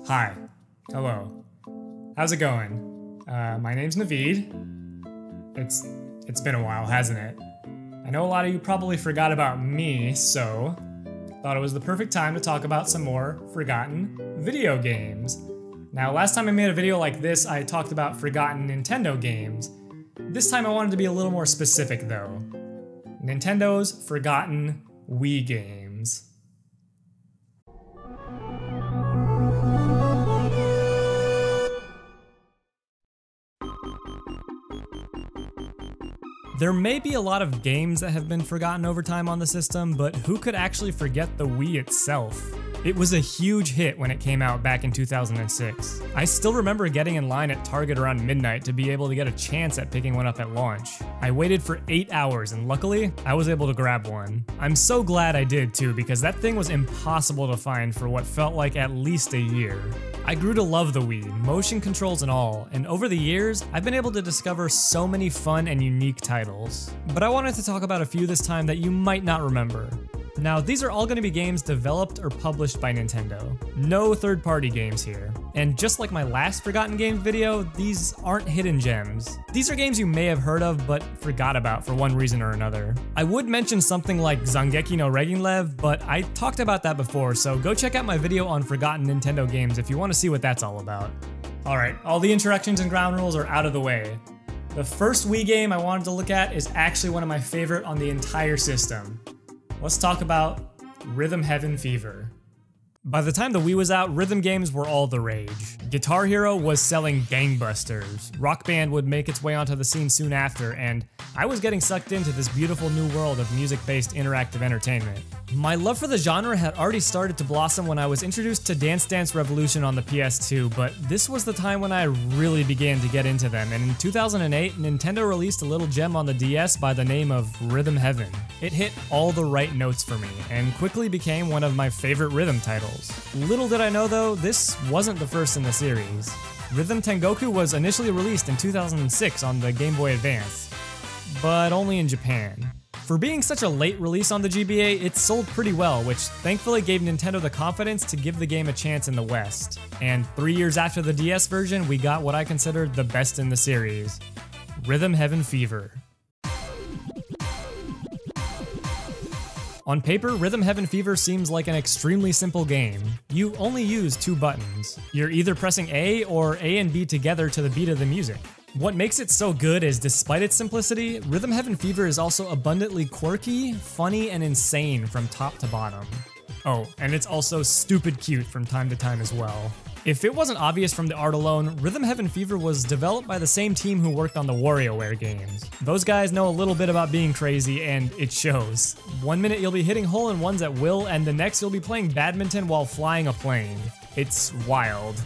Hi. Hello. How's it going? My name's Naveed. It's been a while, hasn't it? I know a lot of you probably forgot about me, so thought it was the perfect time to talk about some more forgotten video games. Now, last time I made a video like this, I talked about forgotten Nintendo games. This time I wanted to be a little more specific though. Nintendo's forgotten Wii games. There may be a lot of games that have been forgotten over time on the system, but who could actually forget the Wii itself? It was a huge hit when it came out back in 2006. I still remember getting in line at Target around midnight to be able to get a chance at picking one up at launch. I waited for 8 hours and luckily, I was able to grab one. I'm so glad I did too, because that thing was impossible to find for what felt like at least a year. I grew to love the Wii, motion controls and all, and over the years, I've been able to discover so many fun and unique titles. But I wanted to talk about a few this time that you might not remember. Now, these are all going to be games developed or published by Nintendo. No third-party games here. And just like my last Forgotten Games video, these aren't hidden gems. These are games you may have heard of but forgot about for one reason or another. I would mention something like Zangeki no Reginlev, but I talked about that before, so go check out my video on forgotten Nintendo games if you want to see what that's all about. Alright, all the introductions and ground rules are out of the way. The first Wii game I wanted to look at is actually one of my favorite on the entire system. Let's talk about Rhythm Heaven Fever. By the time the Wii was out, rhythm games were all the rage. Guitar Hero was selling gangbusters, Rock Band would make its way onto the scene soon after, and I was getting sucked into this beautiful new world of music-based interactive entertainment. My love for the genre had already started to blossom when I was introduced to Dance Dance Revolution on the PS2, but this was the time when I really began to get into them, and in 2008, Nintendo released a little gem on the DS by the name of Rhythm Heaven. It hit all the right notes for me, and quickly became one of my favorite rhythm titles. Little did I know though, this wasn't the first in the series. Rhythm Tengoku was initially released in 2006 on the Game Boy Advance, but only in Japan. For being such a late release on the GBA, it sold pretty well, which thankfully gave Nintendo the confidence to give the game a chance in the West. And 3 years after the DS version, we got what I considered the best in the series, Rhythm Heaven Fever. On paper, Rhythm Heaven Fever seems like an extremely simple game. You only use 2 buttons. You're either pressing A or A and B together to the beat of the music. What makes it so good is, despite its simplicity, Rhythm Heaven Fever is also abundantly quirky, funny, and insane from top to bottom. Oh, and it's also stupid cute from time to time as well. If it wasn't obvious from the art alone, Rhythm Heaven Fever was developed by the same team who worked on the WarioWare games. Those guys know a little bit about being crazy, and it shows. One minute you'll be hitting hole-in-ones at will, and the next you'll be playing badminton while flying a plane. It's wild.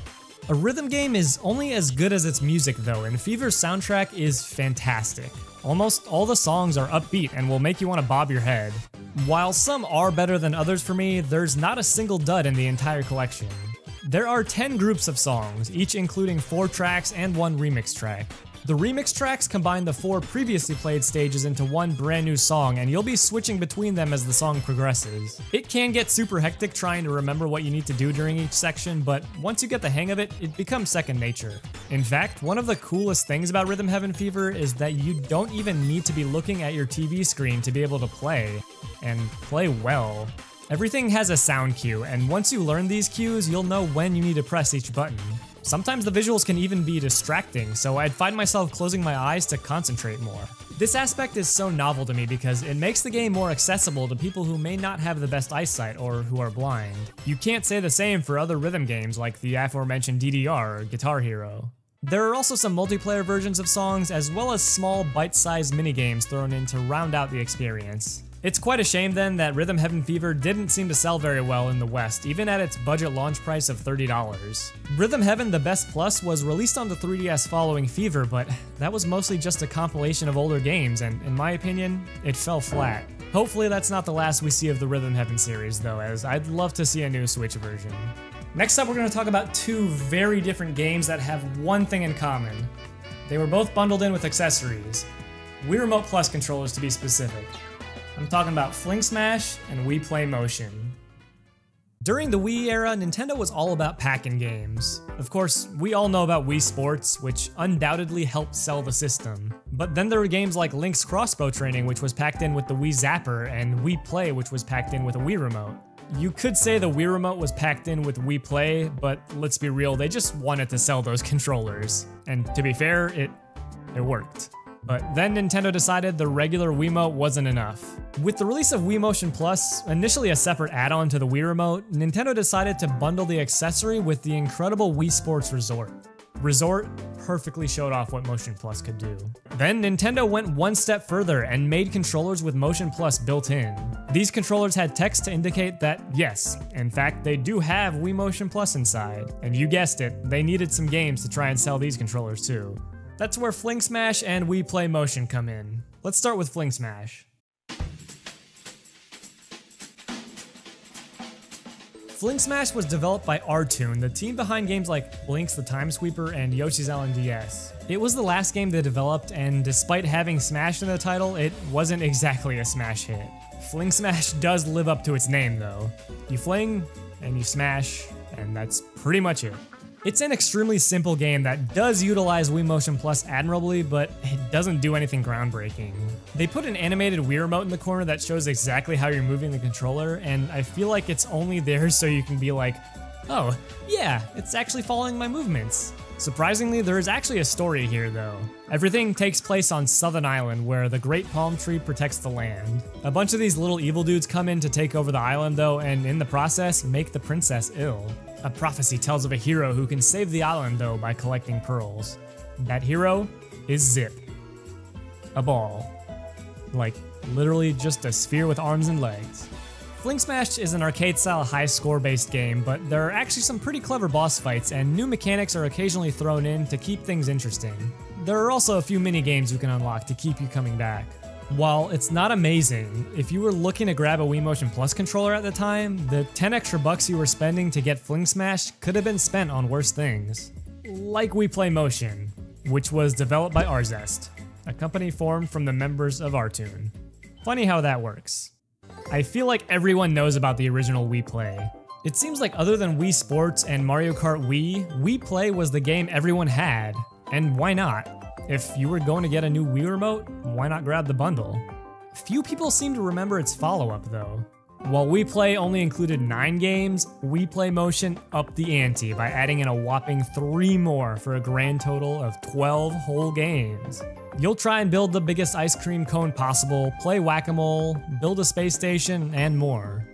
A rhythm game is only as good as its music though, and Fever's soundtrack is fantastic. Almost all the songs are upbeat and will make you want to bob your head. While some are better than others for me, there's not a single dud in the entire collection. There are 10 groups of songs, each including 4 tracks and 1 remix track. The remix tracks combine the 4 previously played stages into one brand new song, and you'll be switching between them as the song progresses. It can get super hectic trying to remember what you need to do during each section, but once you get the hang of it, it becomes second nature. In fact, one of the coolest things about Rhythm Heaven Fever is that you don't even need to be looking at your TV screen to be able to play, and play well. Everything has a sound cue, and once you learn these cues, you'll know when you need to press each button. Sometimes the visuals can even be distracting, so I'd find myself closing my eyes to concentrate more. This aspect is so novel to me because it makes the game more accessible to people who may not have the best eyesight or who are blind. You can't say the same for other rhythm games like the aforementioned DDR or Guitar Hero. There are also some multiplayer versions of songs as well as small bite-sized minigames thrown in to round out the experience. It's quite a shame then that Rhythm Heaven Fever didn't seem to sell very well in the West, even at its budget launch price of $30. Rhythm Heaven The Best Plus was released on the 3DS following Fever, but that was mostly just a compilation of older games, and in my opinion, it fell flat. Hopefully that's not the last we see of the Rhythm Heaven series though, as I'd love to see a new Switch version. Next up, we're going to talk about 2 very different games that have one thing in common. They were both bundled in with accessories. Wii Remote Plus controllers to be specific. I'm talking about FlingSmash and Wii Play Motion. During the Wii era, Nintendo was all about packing games. Of course, we all know about Wii Sports, which undoubtedly helped sell the system. But then there were games like Link's Crossbow Training, which was packed in with the Wii Zapper, and Wii Play, which was packed in with a Wii Remote. You could say the Wii Remote was packed in with Wii Play, but let's be real, they just wanted to sell those controllers. And to be fair, it worked. But then Nintendo decided the regular Wiimote wasn't enough. With the release of Wii Motion Plus, initially a separate add-on to the Wii Remote, Nintendo decided to bundle the accessory with the incredible Wii Sports Resort. Resort perfectly showed off what Motion Plus could do. Then Nintendo went one step further and made controllers with Motion Plus built in. These controllers had text to indicate that, yes, in fact, they do have Wii Motion Plus inside. And you guessed it, they needed some games to try and sell these controllers too. That's where FlingSmash and Wii Play Motion come in. Let's start with FlingSmash. FlingSmash was developed by Rtoon, the team behind games like Blinx the Time Sweeper and Yoshi's Island DS. It was the last game they developed, and despite having Smash in the title, it wasn't exactly a Smash hit. FlingSmash does live up to its name though. You fling, and you smash, and that's pretty much it. It's an extremely simple game that does utilize Wii Motion Plus admirably, but it doesn't do anything groundbreaking. They put an animated Wii Remote in the corner that shows exactly how you're moving the controller, and I feel like it's only there so you can be like, oh, yeah, it's actually following my movements. Surprisingly, there is actually a story here though. Everything takes place on Southern Island, where the Great Palm Tree protects the land. A bunch of these little evil dudes come in to take over the island though, and in the process, make the princess ill. A prophecy tells of a hero who can save the island though by collecting pearls. That hero is Zip. A ball. Like, literally just a sphere with arms and legs. FlingSmash is an arcade-style high-score-based game, but there are actually some pretty clever boss fights, and new mechanics are occasionally thrown in to keep things interesting. There are also a few mini-games you can unlock to keep you coming back. While it's not amazing, if you were looking to grab a Wii Motion Plus controller at the time, the 10 extra bucks you were spending to get FlingSmash could have been spent on worse things. Like Wii Play Motion, which was developed by Arzest, a company formed from the members of Rtoon. Funny how that works. I feel like everyone knows about the original Wii Play. It seems like other than Wii Sports and Mario Kart Wii, Wii Play was the game everyone had. And why not? If you were going to get a new Wii Remote, why not grab the bundle? Few people seem to remember its follow-up though. While Wii Play only included 9 games, Wii Play Motion upped the ante by adding in a whopping 3 more for a grand total of 12 whole games. You'll try and build the biggest ice cream cone possible, play whack-a-mole, build a space station, and more.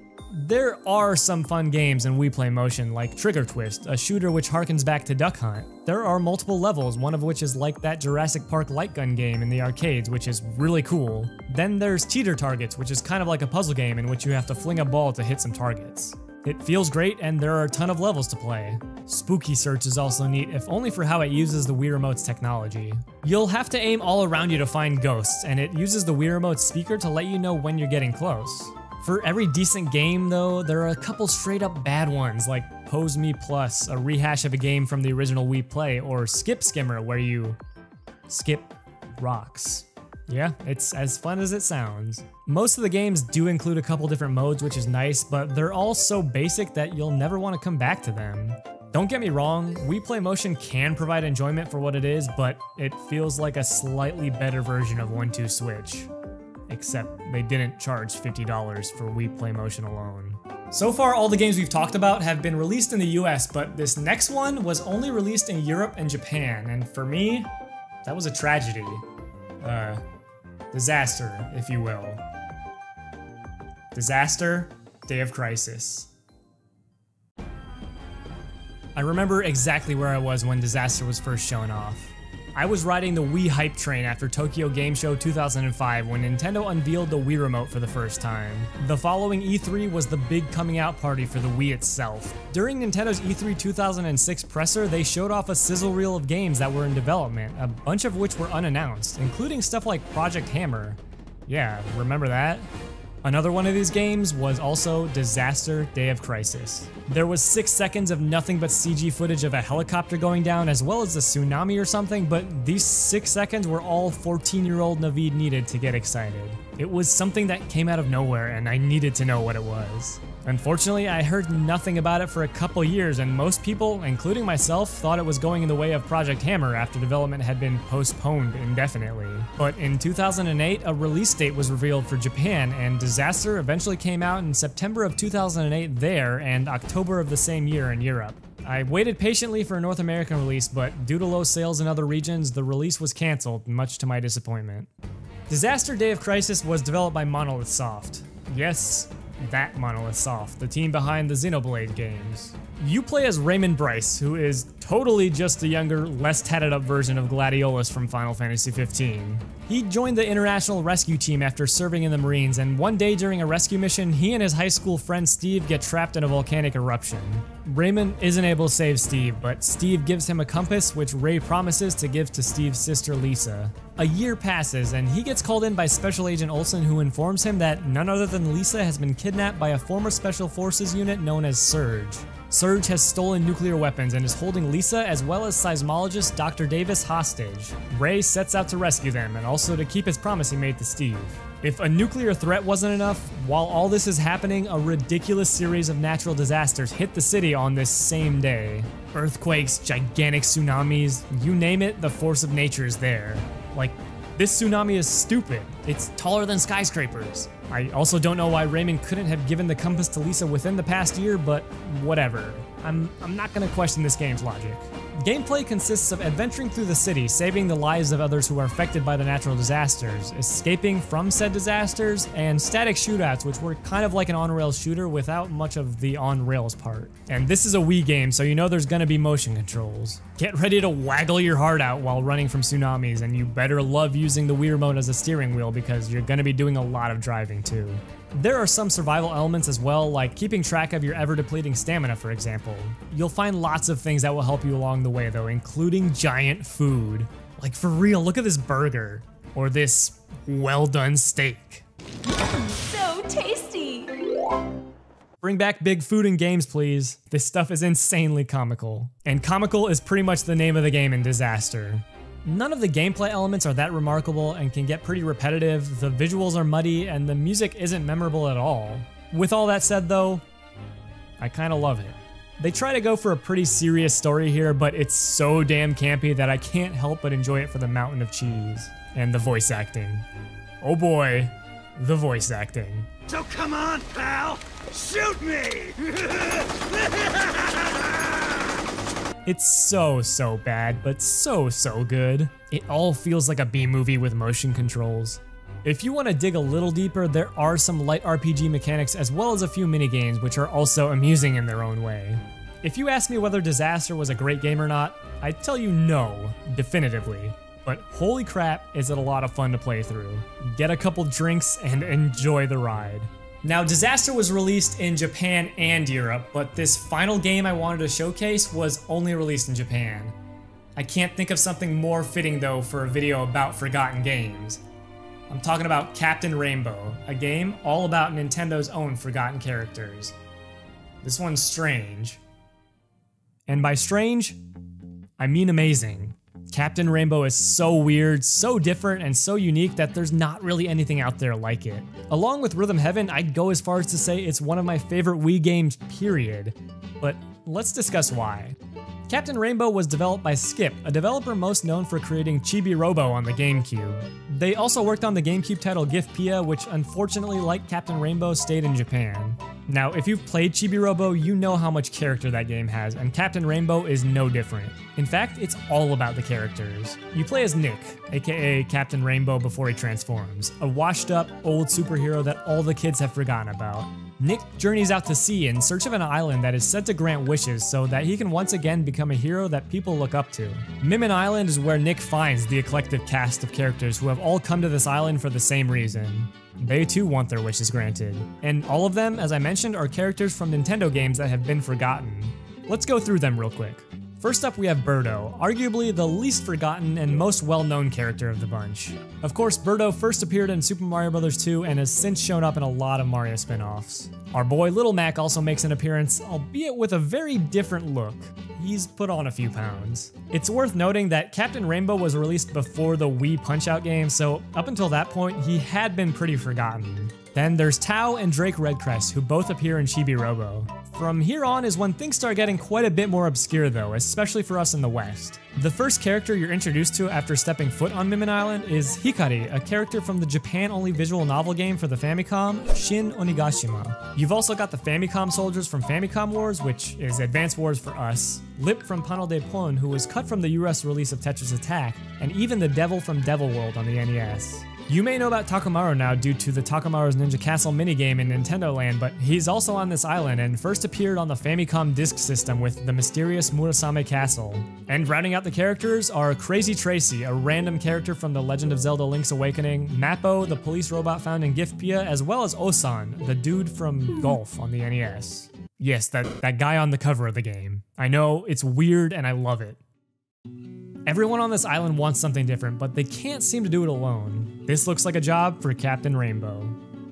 There are some fun games in Wii Play Motion, like Trigger Twist, a shooter which harkens back to Duck Hunt. There are multiple levels, one of which is like that Jurassic Park light gun game in the arcades, which is really cool. Then there's Teeter Targets, which is kind of like a puzzle game in which you have to fling a ball to hit some targets. It feels great, and there are a ton of levels to play. Spooky Search is also neat, if only for how it uses the Wii Remote's technology. You'll have to aim all around you to find ghosts, and it uses the Wii Remote's speaker to let you know when you're getting close. For every decent game though, there are a couple straight up bad ones, like Pose Me Plus, a rehash of a game from the original Wii Play, or Skip Skimmer, where you skip rocks. Yeah, it's as fun as it sounds. Most of the games do include a couple different modes, which is nice, but they're all so basic that you'll never want to come back to them. Don't get me wrong, Wii Play Motion can provide enjoyment for what it is, but it feels like a slightly better version of 1-2 Switch. Except they didn't charge $50 for Wii Play Motion alone. So far, all the games we've talked about have been released in the US, but this next one was only released in Europe and Japan, and for me, that was a tragedy. Disaster, if you will. Disaster, Day of Crisis. I remember exactly where I was when Disaster was first shown off. I was riding the Wii hype train after Tokyo Game Show 2005 when Nintendo unveiled the Wii Remote for the first time. The following E3 was the big coming out party for the Wii itself. During Nintendo's E3 2006 presser, they showed off a sizzle reel of games that were in development, a bunch of which were unannounced, including stuff like Project Hammer. Yeah, remember that? Another one of these games was also Disaster, Day of Crisis. There was 6 seconds of nothing but CG footage of a helicopter going down as well as a tsunami or something, but these 6 seconds were all 14-year-old Naveed needed to get excited. It was something that came out of nowhere and I needed to know what it was. Unfortunately, I heard nothing about it for a couple years, and most people, including myself, thought it was going in the way of Project Hammer after development had been postponed indefinitely. But in 2008, a release date was revealed for Japan, and Disaster eventually came out in September of 2008 there and October of the same year in Europe. I waited patiently for a North American release, but due to low sales in other regions, the release was cancelled, much to my disappointment. Disaster Day of Crisis was developed by Monolith Soft. Yes, that Monolith Soft, the team behind the Xenoblade games. You play as Raymond Bryce, who is totally just a younger, less tatted up version of Gladiolus from Final Fantasy XV. He joined the International Rescue Team after serving in the Marines, and one day during a rescue mission, he and his high school friend Steve get trapped in a volcanic eruption. Raymond isn't able to save Steve, but Steve gives him a compass, which Ray promises to give to Steve's sister Lisa. A year passes, and he gets called in by Special Agent Olsen, who informs him that none other than Lisa has been kidnapped by a former Special Forces unit known as Surge. Surge has stolen nuclear weapons and is holding Lisa as well as seismologist Dr. Davis hostage. Ray sets out to rescue them and also to keep his promise he made to Steve. If a nuclear threat wasn't enough, while all this is happening, a ridiculous series of natural disasters hit the city on this same day. Earthquakes, gigantic tsunamis, you name it, the force of nature is there. Like, this tsunami is stupid. It's taller than skyscrapers. I also don't know why Raymond couldn't have given the compass to Lisa within the past year, but whatever. I'm not gonna question this game's logic. Gameplay consists of adventuring through the city, saving the lives of others who are affected by the natural disasters, escaping from said disasters, and static shootouts, which were kind of like an on-rails shooter without much of the on-rails part. And this is a Wii game, so you know there's gonna be motion controls. Get ready to waggle your heart out while running from tsunamis, and you better love using the Wii remote as a steering wheel because you're gonna be doing a lot of driving too. There are some survival elements as well, like keeping track of your ever-depleting stamina, for example. You'll find lots of things that will help you along the way though, including giant food. Like for real, look at this burger. Or this well-done steak. So tasty! Bring back big food in games, please. This stuff is insanely comical. And comical is pretty much the name of the game in Disaster. None of the gameplay elements are that remarkable and can get pretty repetitive, the visuals are muddy, and the music isn't memorable at all. With all that said though, I kinda love it. They try to go for a pretty serious story here, but it's so damn campy that I can't help but enjoy it for the mountain of cheese. And the voice acting. Oh boy, the voice acting. So come on, pal! Shoot me! It's so bad, but so good. It all feels like a B-movie with motion controls. If you want to dig a little deeper, there are some light RPG mechanics as well as a few minigames which are also amusing in their own way. If you ask me whether Disaster was a great game or not, I'd tell you no, definitively. But holy crap, is it a lot of fun to play through. Get a couple drinks and enjoy the ride. Now, Disaster was released in Japan and Europe, but this final game I wanted to showcase was only released in Japan. I can't think of something more fitting though for a video about forgotten games. I'm talking about Captain Rainbow, a game all about Nintendo's own forgotten characters. This one's strange. And by strange, I mean amazing. Captain Rainbow is so weird, so different, and so unique that there's not really anything out there like it. Along with Rhythm Heaven, I'd go as far as to say it's one of my favorite Wii games, period. But let's discuss why. Captain Rainbow was developed by Skip, a developer most known for creating Chibi Robo on the GameCube. They also worked on the GameCube title Gift Pia, which unfortunately, like Captain Rainbow, stayed in Japan. Now, if you've played Chibi Robo, you know how much character that game has, and Captain Rainbow is no different. In fact, it's all about the characters. You play as Nick, aka Captain Rainbow before he transforms, a washed-up, old superhero that all the kids have forgotten about. Nick journeys out to sea in search of an island that is said to grant wishes so that he can once again become a hero that people look up to. Mimmin Island is where Nick finds the eclectic cast of characters who have all come to this island for the same reason. They too want their wishes granted. And all of them, as I mentioned, are characters from Nintendo games that have been forgotten. Let's go through them real quick. First up we have Birdo, arguably the least forgotten and most well-known character of the bunch. Of course, Birdo first appeared in Super Mario Bros. 2 and has since shown up in a lot of Mario spin-offs. Our boy Little Mac also makes an appearance, albeit with a very different look. He's put on a few pounds. It's worth noting that Captain Rainbow was released before the Wii Punch-Out game, so up until that point, he had been pretty forgotten. Then there's Tao and Drake Redcrest, who both appear in Chibi Robo. From here on is when things start getting quite a bit more obscure though, especially for us in the West. The first character you're introduced to after stepping foot on Mimin Island is Hikari, a character from the Japan-only visual novel game for the Famicom, Shin Onigashima. You've also got the Famicom soldiers from Famicom Wars, which is Advance Wars for us, Lip from Panel de Pon, who was cut from the US release of Tetris Attack, and even the Devil from Devil World on the NES. You may know about Takamaru now due to the Takamaru's Ninja Castle minigame in Nintendo Land, but he's also on this island and first appeared on the Famicom Disk System with the mysterious Murasame Castle. And rounding out the characters are Crazy Tracy, a random character from The Legend of Zelda Link's Awakening, Mappo, the police robot found in Giftpia, as well as Osan, the dude from Golf on the NES. Yes, that guy on the cover of the game. I know, it's weird and I love it. Everyone on this island wants something different, but they can't seem to do it alone. This looks like a job for Captain Rainbow.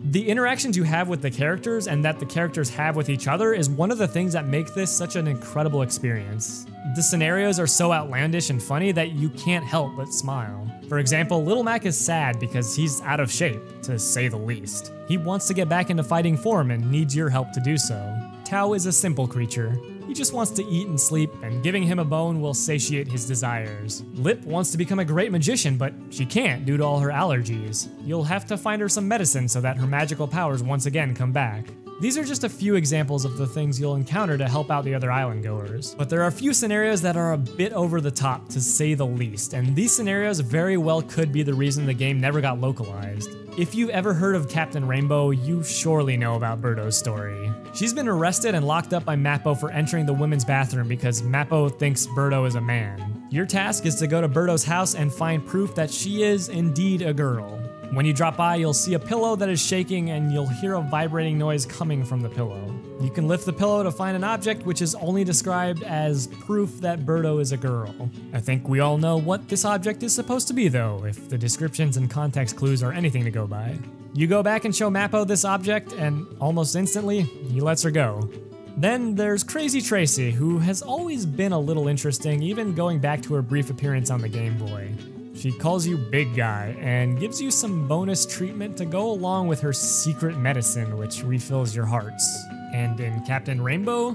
The interactions you have with the characters and that the characters have with each other is one of the things that make this such an incredible experience. The scenarios are so outlandish and funny that you can't help but smile. For example, Little Mac is sad because he's out of shape, to say the least. He wants to get back into fighting form and needs your help to do so. Tao is a simple creature. He just wants to eat and sleep, and giving him a bone will satiate his desires. Lip wants to become a great magician, but she can't due to all her allergies. You'll have to find her some medicine so that her magical powers once again come back. These are just a few examples of the things you'll encounter to help out the other island goers. But there are a few scenarios that are a bit over the top, to say the least, and these scenarios very well could be the reason the game never got localized. If you've ever heard of Captain Rainbow, you surely know about Birdo's story. She's been arrested and locked up by Mappo for entering the women's bathroom because Mappo thinks Birdo is a man. Your task is to go to Birdo's house and find proof that she is indeed a girl. When you drop by, you'll see a pillow that is shaking and you'll hear a vibrating noise coming from the pillow. You can lift the pillow to find an object which is only described as proof that Birdo is a girl. I think we all know what this object is supposed to be though, if the descriptions and context clues are anything to go by. You go back and show Mappo this object and almost instantly, he lets her go. Then there's Crazy Tracy, who has always been a little interesting, even going back to her brief appearance on the Game Boy. She calls you Big Guy and gives you some bonus treatment to go along with her secret medicine which refills your hearts. And in Captain Rainbow,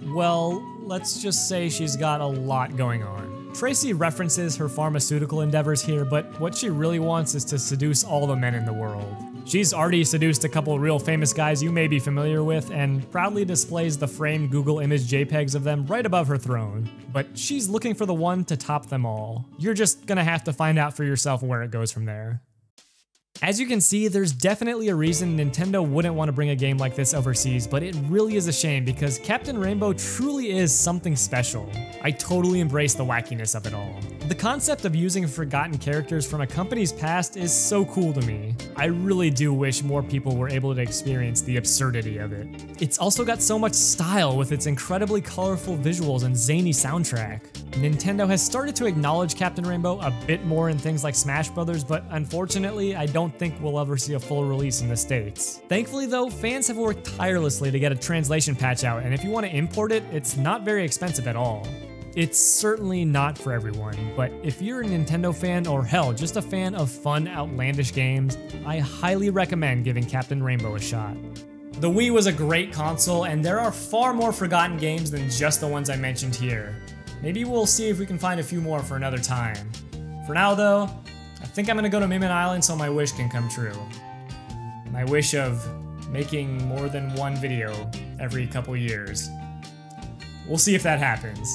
well, let's just say she's got a lot going on. Tracy references her pharmaceutical endeavors here, but what she really wants is to seduce all the men in the world. She's already seduced a couple real famous guys you may be familiar with and proudly displays the framed Google image JPEGs of them right above her throne. But she's looking for the one to top them all. You're just gonna have to find out for yourself where it goes from there. As you can see, there's definitely a reason Nintendo wouldn't want to bring a game like this overseas, but it really is a shame because Captain Rainbow truly is something special. I totally embrace the wackiness of it all. The concept of using forgotten characters from a company's past is so cool to me. I really do wish more people were able to experience the absurdity of it. It's also got so much style with its incredibly colorful visuals and zany soundtrack. Nintendo has started to acknowledge Captain Rainbow a bit more in things like Smash Brothers, but unfortunately, I don't think we'll ever see a full release in the States. Thankfully though, fans have worked tirelessly to get a translation patch out, and if you want to import it, it's not very expensive at all. It's certainly not for everyone, but if you're a Nintendo fan or hell, just a fan of fun, outlandish games, I highly recommend giving Captain Rainbow a shot. The Wii was a great console, and there are far more forgotten games than just the ones I mentioned here. Maybe we'll see if we can find a few more for another time. For now though, I think I'm gonna go to Mimin Island so my wish can come true. My wish of making more than one video every couple years. We'll see if that happens.